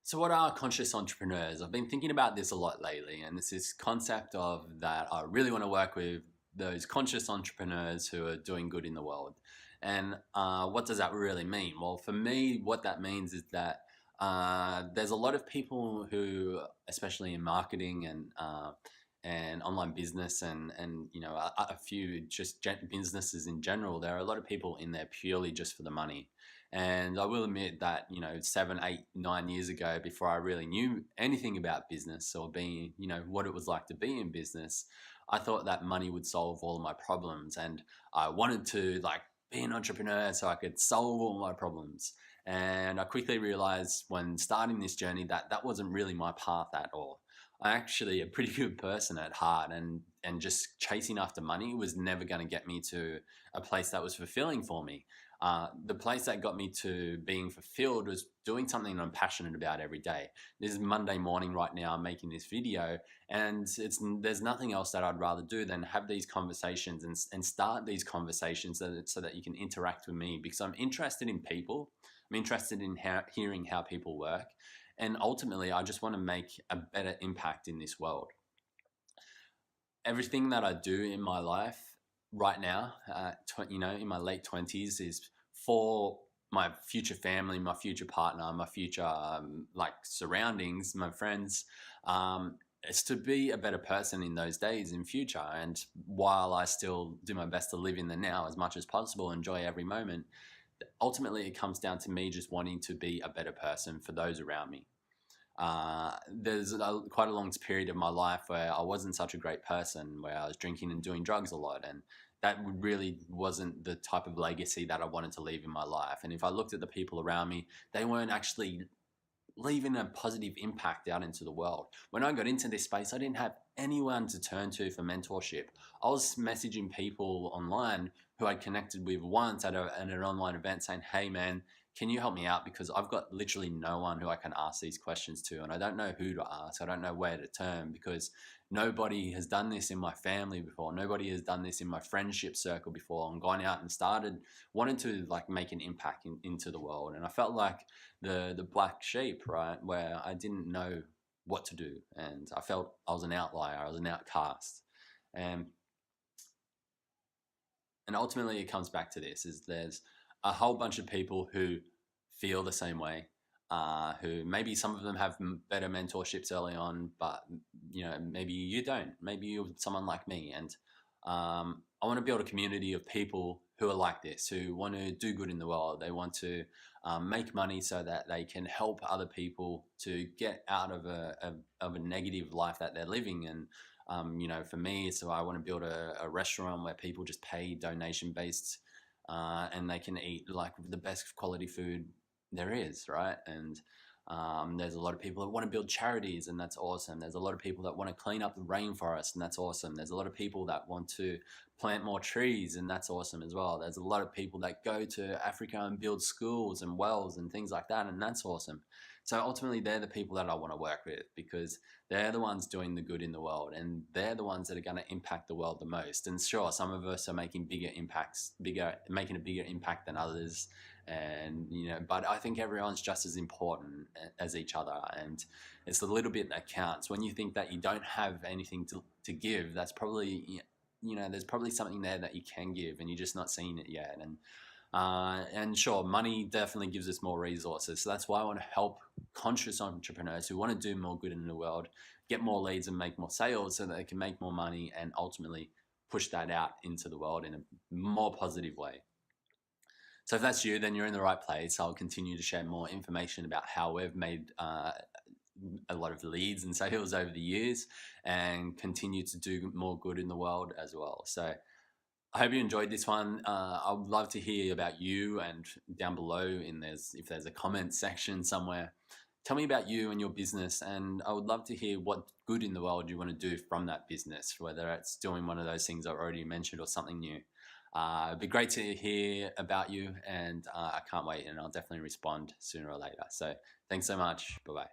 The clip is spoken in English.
So what are conscious entrepreneurs? I've been thinking about this a lot lately, and it's this concept of that I really want to work with those conscious entrepreneurs who are doing good in the world. And what does that really mean? Well, for me, what that means is that there's a lot of people who, especially in marketing and online business and a few just businesses in general, there are a lot of people in there purely just for the money. And I will admit that, 7, 8, 9 years ago, before I really knew anything about business or being, what it was like to be in business, I thought that money would solve all of my problems. And I wanted to be an entrepreneur so I could solve all my problems. And I quickly realized when starting this journey that that wasn't really my path at all. I'm actually a pretty good person at heart, and just chasing after money was never going to get me to a place that was fulfilling for me. The place that got me to being fulfilled was doing something I'm passionate about every day. This is Monday morning right now. I'm making this video, and there's nothing else that I'd rather do than have these conversations and start these conversations so that you can interact with me, because I'm interested in people. I'm interested in hearing how people work, and ultimately, I just want to make a better impact in this world. Everything that I do in my life right now, in my late 20s, is for my future family, my future partner, my future surroundings, my friends. It's to be a better person in those days in future. And while I still do my best to live in the now as much as possible, enjoy every moment, ultimately it comes down to me just wanting to be a better person for those around me. There's quite a long period of my life where I wasn't such a great person, where I was drinking and doing drugs a lot, and that really wasn't the type of legacy that I wanted to leave in my life. And if I looked at the people around me, they weren't actually leaving a positive impact out into the world. When I got into this space, I didn't have anyone to turn to for mentorship. I was messaging people online who I'd connected with once at an online event saying, hey man, can you help me out? Because I've got literally no one who I can ask these questions to, and I don't know who to ask. I don't know where to turn, because nobody has done this in my family before. Nobody has done this in my friendship circle before, and gone out and started wanting to make an impact into the world. And I felt like the black sheep, right, where I didn't know what to do, and I felt I was an outlier. I was an outcast, and ultimately it comes back to this: is there's a whole bunch of people who feel the same way, who maybe some of them have better mentorships early on, but maybe you don't. Maybe you're someone like me, and I want to build a community of people who are like this, who want to do good in the world. They want to make money so that they can help other people to get out of a negative life that they're living. And for me, so I want to build a restaurant where people just pay donation based, and they can eat the best quality food there is, right? And there's a lot of people that want to build charities, and that's awesome. There's a lot of people that want to clean up the rainforest, and that's awesome. There's a lot of people that want to plant more trees, and that's awesome as well. There's a lot of people that go to Africa and build schools and wells and things like that, and that's awesome. So ultimately, they're the people that I want to work with, because they're the ones doing the good in the world, and they're the ones that are going to impact the world the most. And sure, some of us are making making a bigger impact than others, and but I think everyone's just as important as each other, and it's the little bit that counts. When you think that you don't have anything to give, that's probably there's probably something there that you can give, and you're just not seeing it yet. And sure, money definitely gives us more resources. So that's why I want to help conscious entrepreneurs who want to do more good in the world, get more leads and make more sales so that they can make more money and ultimately push that out into the world in a more positive way. So if that's you, then you're in the right place. I'll continue to share more information about how we've made a lot of leads and sales over the years, and continue to do more good in the world as well. So I hope you enjoyed this one. I would love to hear about you, and down below if there's a comment section somewhere, tell me about you and your business, and I would love to hear what good in the world you want to do from that business, whether it's doing one of those things I've already mentioned or something new. It'd be great to hear about you, and I can't wait, and I'll definitely respond sooner or later. So thanks so much. Bye-bye.